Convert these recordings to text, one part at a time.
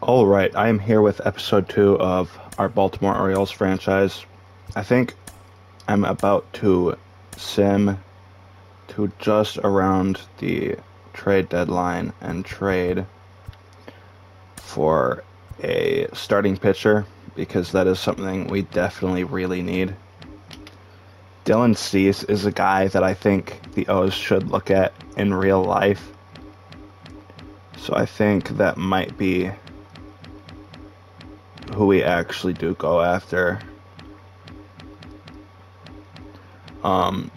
All right, I am here with episode 2 of our Baltimore Orioles franchise. I think I'm about to sim to just around the trade deadline and trade for a starting pitcher because that is something we definitely really need. Dylan Cease is a guy that I think the O's should look at in real life. So I think that might be who we actually do go after.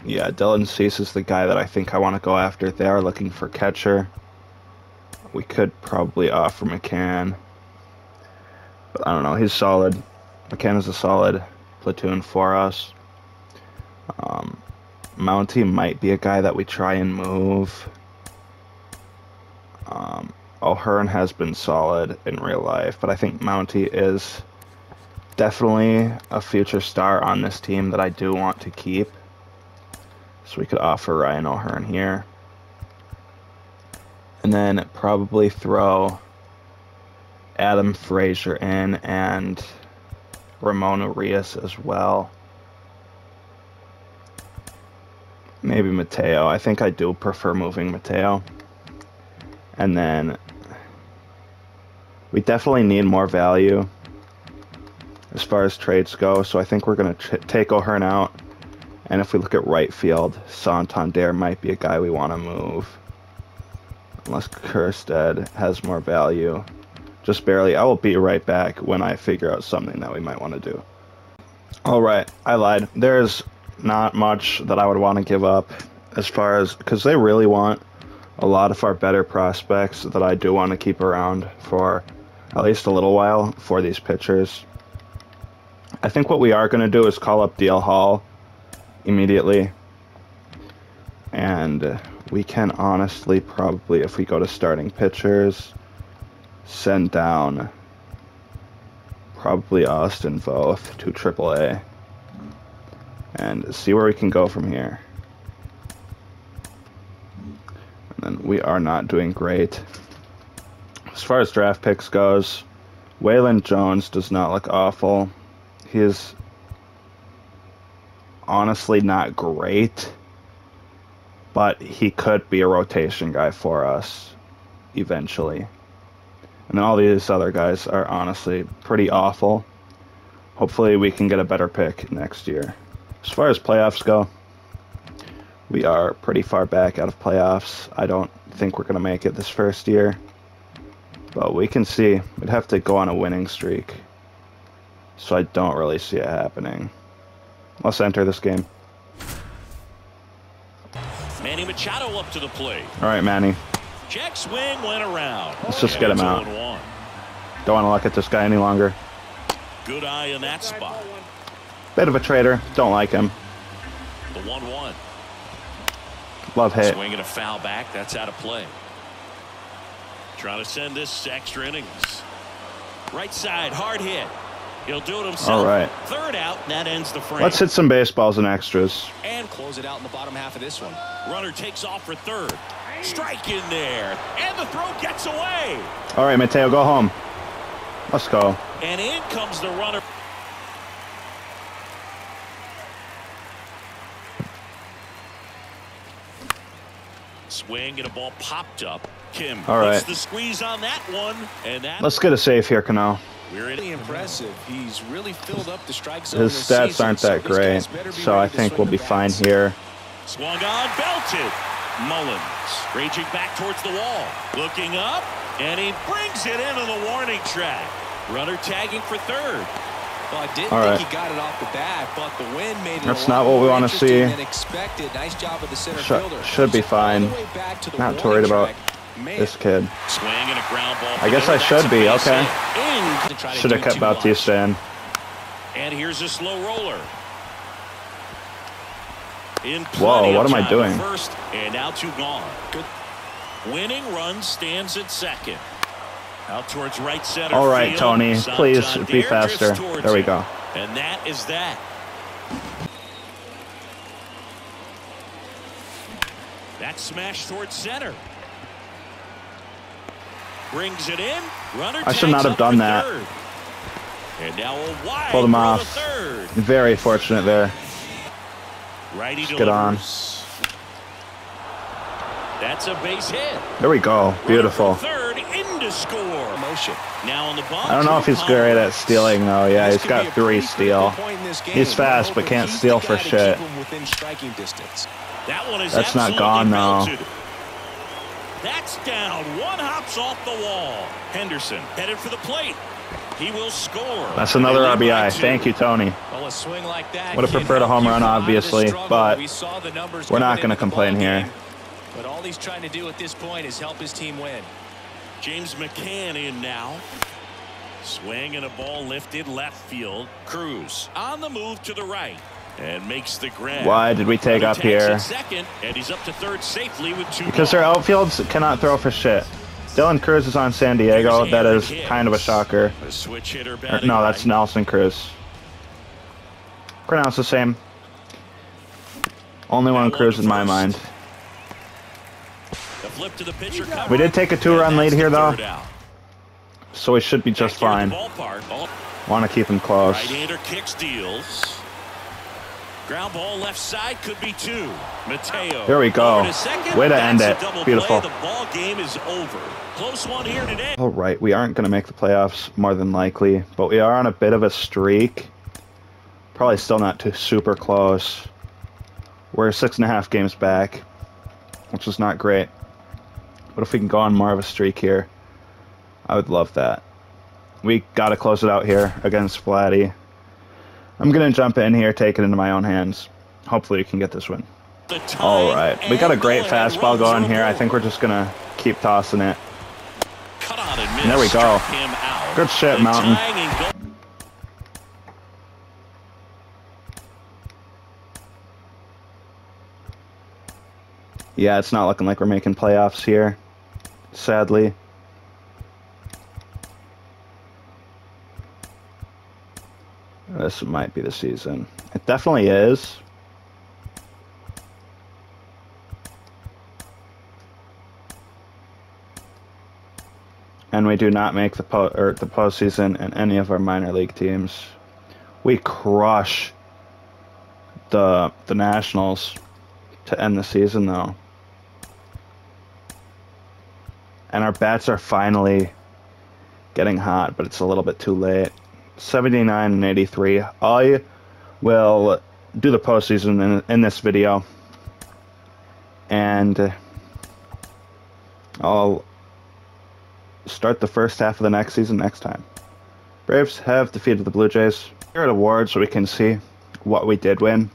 Yeah, Dylan Cease is the guy that I think I want to go after. They are looking for catcher. We could probably offer McCann, but I don't know. He's solid. McCann is a solid platoon for us. Mountie might be a guy that we try and move. O'Hearn has been solid in real life, but I think Mountie is definitely a future star on this team that I do want to keep. So we could offer Ryan O'Hearn here. And then probably throw Adam Frazier in and Ramon Urias as well. Maybe Mateo. I think I do prefer moving Mateo. And then we definitely need more value as far as trades go. So I think we're going to take O'Hearn out. And if we look at right field, Santander might be a guy we want to move. Unless Kerstead has more value. Just barely. I will be right back when I figure out something that we might want to do. Alright, I lied. There's not much that I would want to give up as far as... because they really want a lot of our better prospects that I do want to keep around for at least a little while for these pitchers. I think what we are going to do is call up DL Hall immediately. And we can honestly probably, if we go to starting pitchers, send down probably Austin Voth to AAA and see where we can go from here. And then we are not doing great. As far as draft picks goes, Waylon Jones does not look awful. He is honestly not great, but he could be a rotation guy for us eventually. And then all these other guys are honestly pretty awful. Hopefully we can get a better pick next year. As far as playoffs go, we are pretty far back out of playoffs. I don't think we're going to make it this first year. But we can see. We'd have to go on a winning streak. So I don't really see it happening. Let's enter this game. Manny Machado up to the plate. All right, Manny. Check swing went around. Let's just get him out. Don't want to look at this guy any longer. Good eye in that spot. Bit of a traitor. Don't like him. The 1-1. Love hit. Swing and a foul back. That's out of play. Trying to send this extra innings. Right side, hard hit. He'll do it himself. All right. Third out. That ends the frame. Let's hit some baseballs and extras. And close it out in the bottom half of this one. Runner takes off for third. Strike in there. And the throw gets away. All right, Mateo, go home. Let's go. And in comes the runner. Swing and a ball popped up. Kim all right. puts the squeeze on that one. And that Let's get a save here, Cano. Really impressive. He's really filled up the strike zone. His stats aren't that great, so I think we'll be fine here. Swung on, belted. Mullins raging back towards the wall. Looking up, and he brings it into the warning track. Runner tagging for third. Well, I didn't think he got it off the bat, but the wind made it That's not what we want to see. Expected. Nice job of the center fielder. Should be fine. Not too worried about this kid. Swing and a ground ball. I guess I should be. Okay. Should have kept Bautista in. And here's a slow roller. Whoa, what am I doing? First, and now two gone. Good. Winning run stands at second. Out towards right center. All right, field. Tony, please be faster. There we go. And that is that. That smash towards center. Brings it in. Runner I should not have tags done up that. for third. And now a wide Pulled him throw off. to third. Very fortunate there. Righty Just get on. delivers. That's a base hit. There we go. Beautiful. Runner from third in to score. Motion. Now on the bump. I don't know if he's great at stealing though. Yeah, he's got 3 steal. He's fast, but can't steal for shit. That one is That's not gone though. melted. That's down. One hops off the wall. Henderson headed for the plate. He will score. That's another RBI. Thank you, Tony. Well, a swing like that Would have preferred a home run, obviously, but we're not going to complain here. But all he's trying to do at this point is help his team win. James McCann in now. Swing and a ball lifted left field. Cruz on the move to the right and makes the grab. Why did we take up here? Second, and he's up to third safely with 2 Because their outfields cannot throw for shit. Dylan Cruz is on San Diego. That is kind of a shocker. A switch hitter No, that's Nelson Cruz. Pronounced the same. Only one Cruz in my mind. The flip to the pitcher. We did take a 2-run lead here, though, so we should be just fine. Want to keep him close. Right-hander kick steals. Ground ball left side could be 2. Mateo. There we go. Way to end it. Beautiful. The ball game is over. Close one here today. All right, we aren't going to make the playoffs more than likely, but we are on a bit of a streak. Probably still not too super close. We're 6.5 games back, which is not great. But if we can go on more of a streak here, I would love that. We got to close it out here against Vladdy. I'm going to jump in here, take it into my own hands. Hopefully we can get this win. All right. We got a great fastball going here. I think we're just going to keep tossing it. And there we go. Good shit, Mountain. Yeah, it's not looking like we're making playoffs here, sadly. This might be the season. It definitely is. And we do not make the postseason in any of our minor league teams. We crush the Nationals to end the season, though. And our bats are finally getting hot, but it's a little bit too late. 79 and 83. I will do the postseason in this video, and I'll start the first half of the next season next time. Braves have defeated the Blue Jays. Here at awards, so we can see what we did win.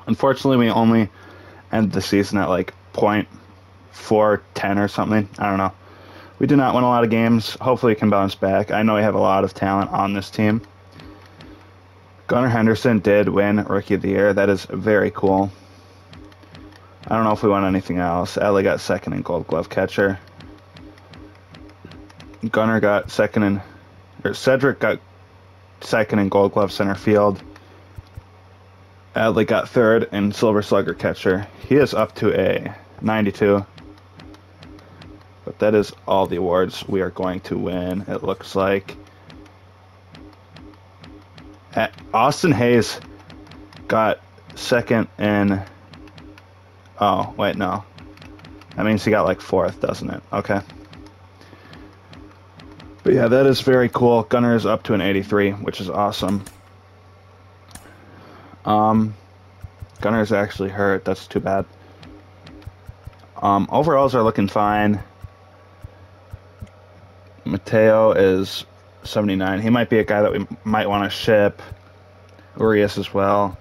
Unfortunately, we only ended the season at like .410 or something. I don't know. We did not win a lot of games. Hopefully we can bounce back. I know we have a lot of talent on this team. Gunnar Henderson did win Rookie of the Year. That is very cool. I don't know if we won anything else. Ellie got second in Gold Glove catcher. Gunnar got second in... Cedric got second in Gold Glove center field. Adley got third in Silver Slugger catcher. He is up to a 92. But that is all the awards we are going to win, it looks like. Austin Hayes got second in... Oh, wait, no. That means he got like fourth, doesn't it? Okay. But yeah, that is very cool. Gunnar is up to an 83, which is awesome. Gunner's actually hurt. That's too bad. Overalls are looking fine. Mateo is 79. He might be a guy that we might want to ship. Urias as well.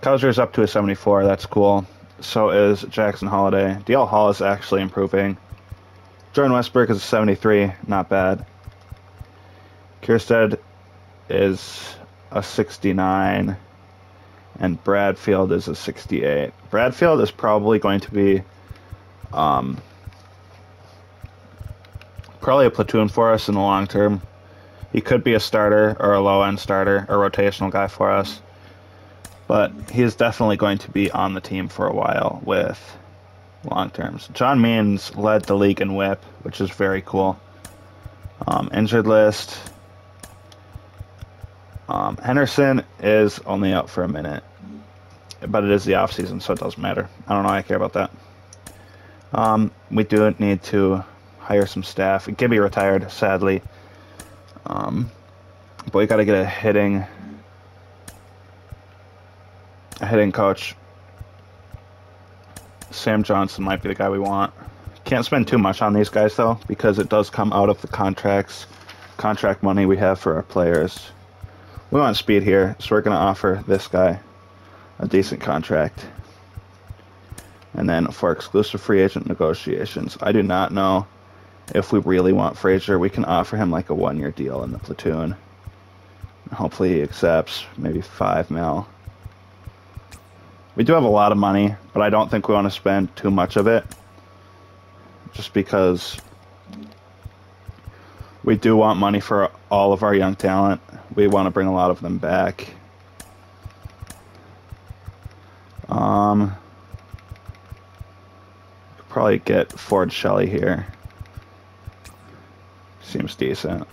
Kauser's up to a 74. That's cool. So is Jackson Holiday. DL Hall is actually improving. Jordan Westbrook is a 73. Not bad. Kierstead is a 69. And Bradfield is a 68. Bradfield is probably going to be probably a platoon for us in the long term. He could be a starter or a low-end starter, a rotational guy for us. But he is definitely going to be on the team for a while with long terms. John Means led the league in WHIP, which is very cool. Injured list. Henderson is only out for a minute, but it is the off season, so it doesn't matter. I don't know. I care about that. We do need to hire some staff. Gibby retired, sadly. But we got to get a hitting coach. Sam Johnson might be the guy we want. Can't spend too much on these guys though, because it does come out of the contract money we have for our players. We want speed here, so we're going to offer this guy a decent contract. And then for exclusive free agent negotiations, I do not know if we really want Frazier. We can offer him like a 1-year deal in the platoon. Hopefully he accepts, maybe $5 million. We do have a lot of money, but I don't think we want to spend too much of it. Just because we do want money for all of our young talent. We want to bring a lot of them back. Could probably get Ford Shelley here. Seems decent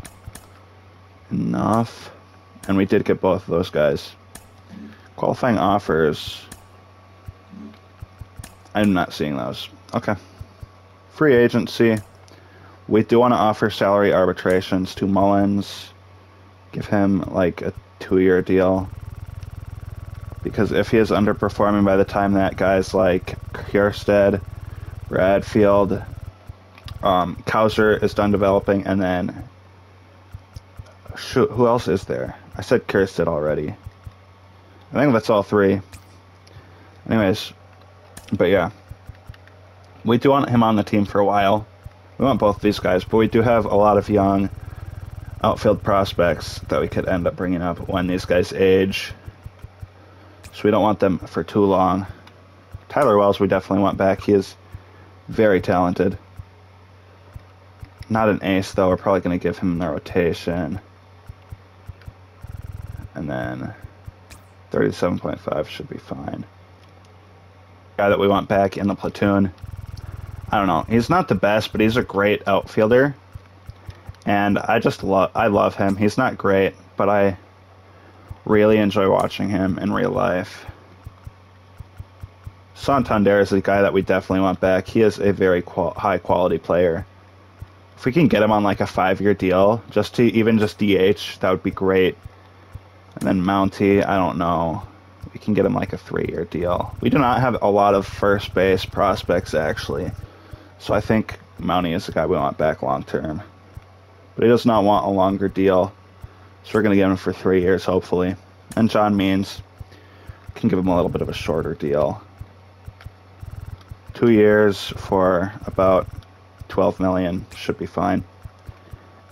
enough. And we did get both of those guys. Qualifying offers. I'm not seeing those. Okay. Free agency. We do want to offer salary arbitrations to Mullins. Give him like a 2-year deal. Because if he is underperforming by the time that guys like Kjerstad, Bradfield, Kauser is done developing, and then shoot, who else is there? I said Kjerstad already. I think that's all 3. Anyways, but yeah. We do want him on the team for a while. We want both these guys, but we do have a lot of young outfield prospects that we could end up bringing up when these guys age. So we don't want them for too long. Tyler Wells we definitely want back. He is very talented. Not an ace, though. We're probably going to give him the rotation. And then 37.5 should be fine. Guy that we want back in the platoon. I don't know. He's not the best, but he's a great outfielder. And I love him. He's not great, but I really enjoy watching him in real life. Santander is a guy that we definitely want back. He is a very high quality player. If we can get him on like a 5-year deal, just to even just DH, that would be great. And then Mountie, I don't know. We can get him like a 3-year deal. We do not have a lot of first base prospects actually. So I think Mountie is the guy we want back long term. But he does not want a longer deal. So we're going to get him for 3 years, hopefully. And John Means can give him a little bit of a shorter deal. 2 years for about $12 million should be fine.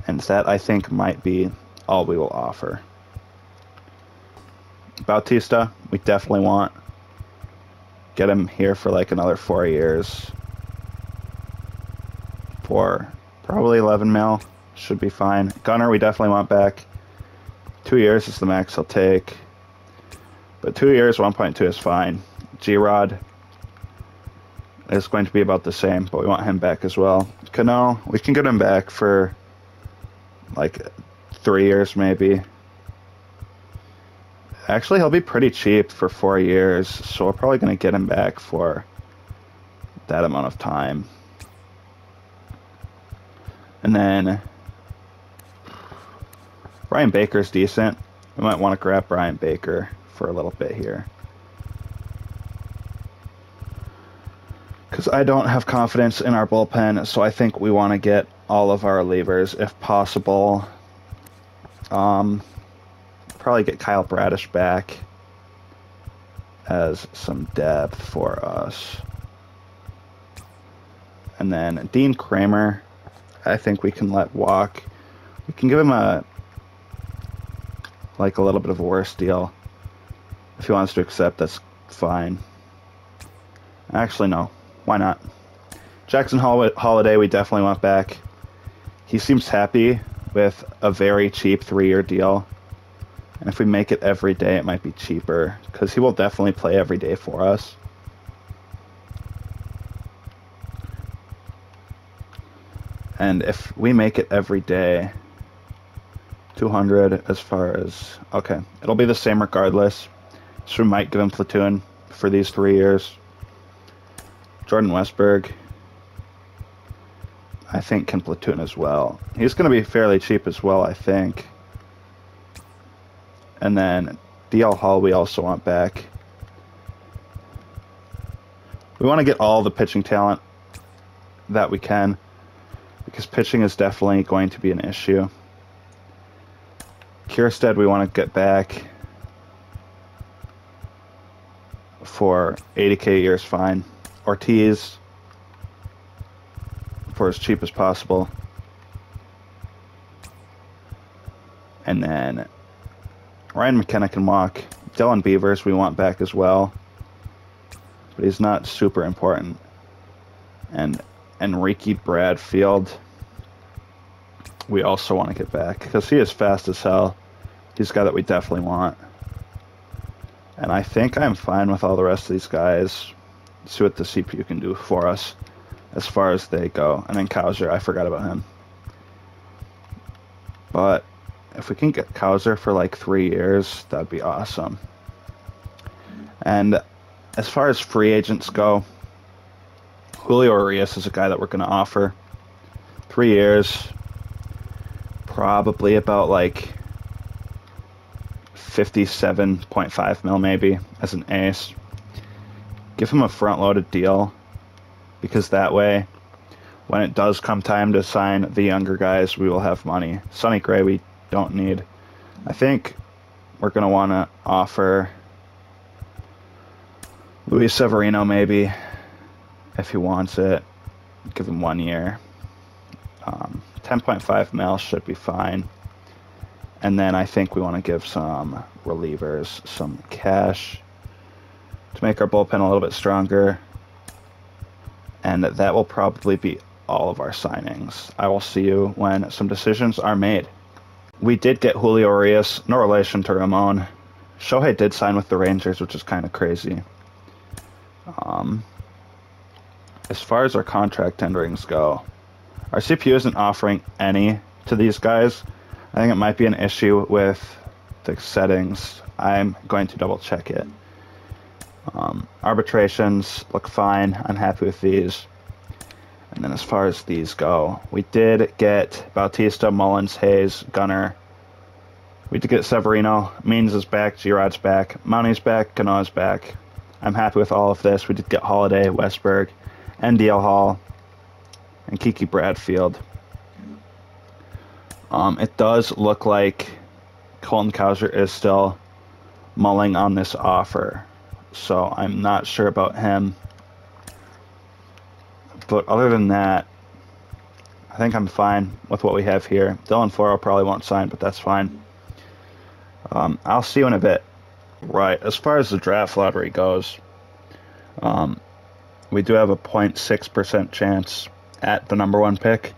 And that, I think, might be all we will offer. Bautista, we definitely want. Get him here for like another 4 years. For probably $11 million. Should be fine. Gunner, we definitely want back. 2 years is the max he'll take. But 2 years, 1.2 is fine. G-Rod is going to be about the same, but we want him back as well. Cano, we can get him back for like 3 years maybe. Actually, he'll be pretty cheap for 4 years, so we're probably going to get him back for that amount of time. And then Brian Baker's decent. We might want to grab Brian Baker for a little bit here. Because I don't have confidence in our bullpen, so I think we want to get all of our relievers if possible. Probably get Kyle Bradish back as some depth for us. And then Dean Kramer, I think we can let walk. We can give him a little bit of a worse deal. If he wants to accept, that's fine. Actually, no. Why not? Jackson Holiday, we definitely want back. He seems happy with a very cheap 3-year deal. And if we make it every day, it might be cheaper. Because he will definitely play every day for us. And if we make it every day, 200 as far as... Okay, it'll be the same regardless. So we might give him platoon for these 3 years. Jordan Westberg, I think, can platoon as well. He's going to be fairly cheap as well, I think. And then DL Hall we also want back. We want to get all the pitching talent that we can, because pitching is definitely going to be an issue. Kierstead we want to get back for 80K a year is fine. Ortiz for as cheap as possible. And then Ryan McKenna can walk. Dylan Beavers we want back as well, but he's not super important. And Enrique Bradfield we also want to get back, because he is fast as hell. He's a guy that we definitely want. And I think I'm fine with all the rest of these guys. See what the CPU can do for us as far as they go. And then Kauser, I forgot about him. But if we can get Kauser for like 3 years, that'd be awesome. And as far as free agents go, Julio Urias is a guy that we're going to offer 3 years, probably about like 57.5 mil maybe as an ace. Give him a front-loaded deal, because that way, when it does come time to sign the younger guys, we will have money. Sonny Gray we don't need. I think we're going to want to offer Luis Severino maybe, if he wants it. Give him 1 year. 10.5 mil should be fine. And then I think we want to give some relievers some cash to make our bullpen a little bit stronger. And that will probably be all of our signings. I will see you when some decisions are made. We did get Julio Urias, no relation to Ramon. Shohei did sign with the Rangers, which is kind of crazy. As far as our contract tenderings go, our CPU isn't offering any to these guys. I think it might be an issue with the settings. I'm going to double check it. Arbitrations look fine. I'm happy with these. And then as far as these go, we did get Bautista, Mullins, Hayes, Gunnar. We did get Severino. Means is back. Girod's back. Mounty's back. Canoa's back. I'm happy with all of this. We did get Holiday, Westberg, NDL Hall, and Kiki Bradfield. It does look like Colton Cowser is still mulling on this offer, so I'm not sure about him. But other than that, I think I'm fine with what we have here. Dylan Floro probably won't sign, but that's fine. I'll see you in a bit. Right, as far as the draft lottery goes, we do have a 0.6% chance at the number 1 pick.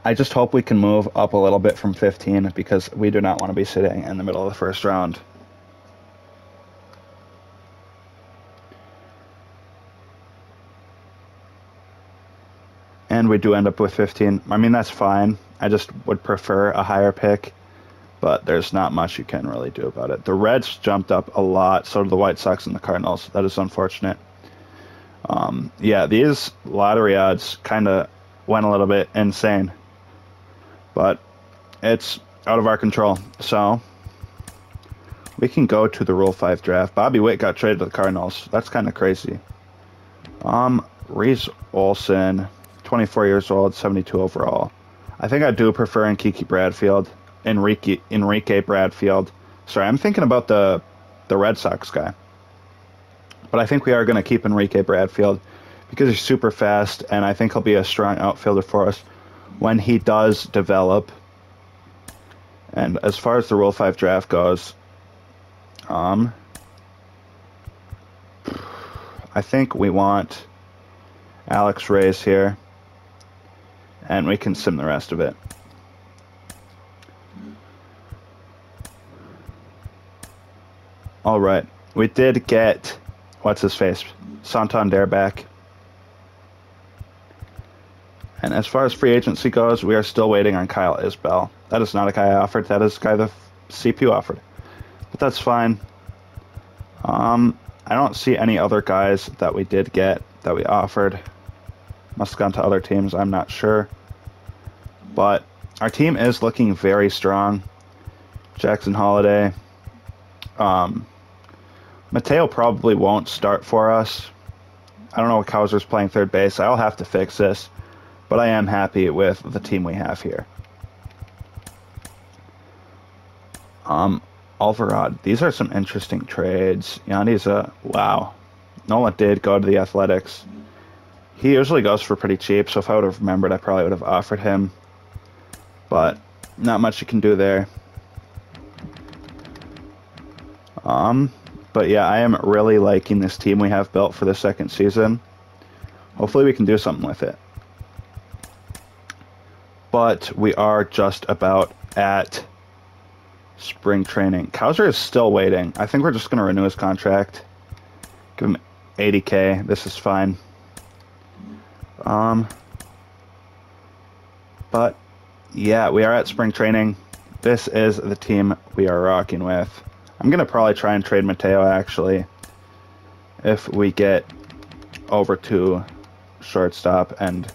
I just hope we can move up a little bit from 15, because we do not want to be sitting in the middle of the first round. And we do end up with 15. I mean, that's fine. I just would prefer a higher pick, but there's not much you can really do about it. The Reds jumped up a lot, so did the White Sox and the Cardinals. That is unfortunate. Yeah, these lottery odds kind of went a little bit insane, but it's out of our control. So we can go to the Rule 5 draft. Bobby Witt got traded to the Cardinals. That's kind of crazy. Reese Olson, 24 years old, 72 overall. I think I do prefer Kiki Bradfield. Enrique Bradfield. Sorry, I'm thinking about the Red Sox guy. But I think we are going to keep Enrique Bradfield because he's super fast, and I think he'll be a strong outfielder for us when he does develop. And as far as the Rule 5 draft goes, I think we want Alex Reyes here, and we can sim the rest of it. All right, we did get, what's his face, Santander back. And as far as free agency goes, we are still waiting on Kyle Isbell. That is not a guy I offered. That is a guy the CPU offered. But that's fine. I don't see any other guys that we did get that we offered. Must have gone to other teams. I'm not sure. But our team is looking very strong. Jackson Holiday. Mateo probably won't start for us. I don't know what Kauser's playing third base. I'll have to fix this. But I am happy with the team we have here. Alvarado. These are some interesting trades. Yandy's wow. Nola did go to the Athletics. He usually goes for pretty cheap, so if I would have remembered, I probably would have offered him. But not much you can do there. But yeah, I am really liking this team we have built for the second season. Hopefully we can do something with it. But we are just about at spring training. Kauser is still waiting. I think we're just going to renew his contract. Give him $80K. This is fine. But yeah, we are at spring training. This is the team we are rocking with. I'm going to probably try and trade Mateo, actually, if we get over to shortstop and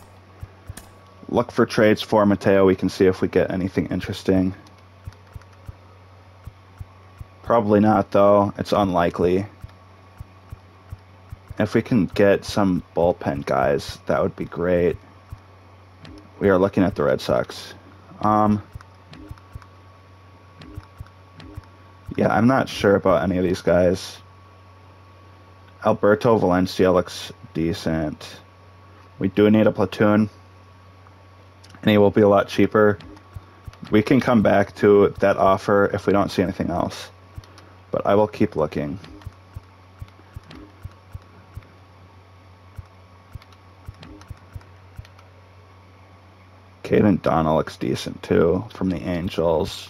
look for trades for Mateo. We can see if we get anything interesting. Probably not, though. It's unlikely. If we can get some bullpen guys, that would be great. We are looking at the Red Sox. Yeah, I'm not sure about any of these guys. Alberto Valencia looks decent. We do need a platoon, and he will be a lot cheaper. We can come back to that offer if we don't see anything else, but I will keep looking. Caden Donna looks decent too from the Angels.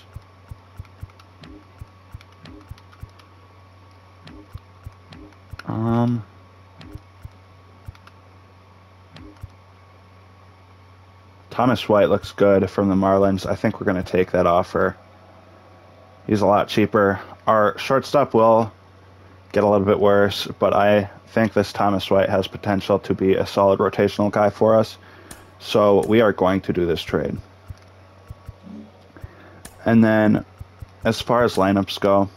Thomas White looks good from the Marlins. I think we're going to take that offer. He's a lot cheaper. Our shortstop will get a little bit worse, but I think this Thomas White has potential to be a solid rotational guy for us. So we are going to do this trade. And then as far as lineups go,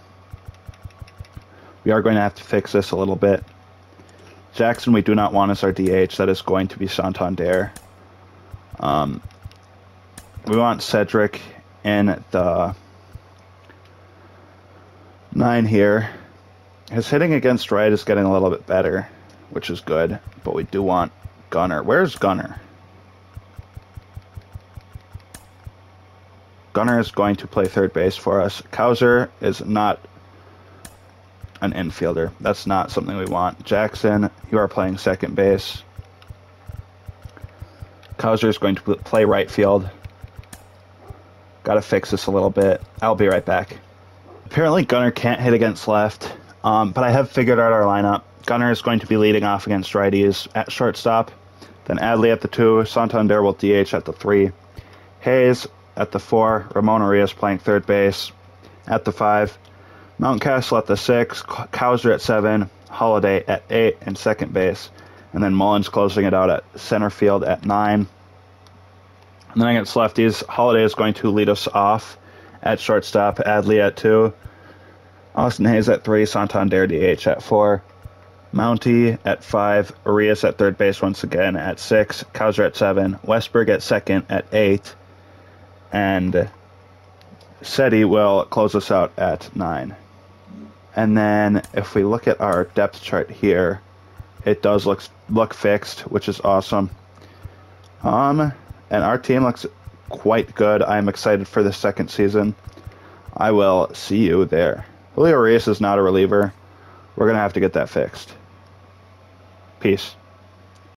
we are going to have to fix this a little bit. Jackson we do not want as our DH. That is going to be Santander. We want Cedric in the 9 here. His hitting against right is getting a little bit better, which is good. But we do want Gunnar. Where's Gunnar? Gunnar is going to play third base for us. Kauser is not an infielder. That's not something we want. Jackson, you are playing second base. Kauser is going to play right field. Got to fix this a little bit. I'll be right back. Apparently Gunnar can't hit against left, but I have figured out our lineup. Gunnar is going to be leading off against righties at shortstop. Then Adley at the 2. Santander will DH at the 3. Hayes at the 4. Ramon Arias playing third base at the 5. Mountcastle at the 6. Kauser at 7. Holiday at 8 in second base. And then Mullins closing it out at center field at 9. And then against lefties, Holiday is going to lead us off at shortstop. Adley at 2. Austin Hayes at 3. Santander DH at 4. Mounty at 5. Arias at third base once again at 6. Kauser at 7. Westberg at second at 8. And Seti will close us out at 9. And then if we look at our depth chart here, it does look fixed, which is awesome. And our team looks quite good. I'm excited for the second season. I will see you there. Julio Reyes is not a reliever. We're going to have to get that fixed. Peace.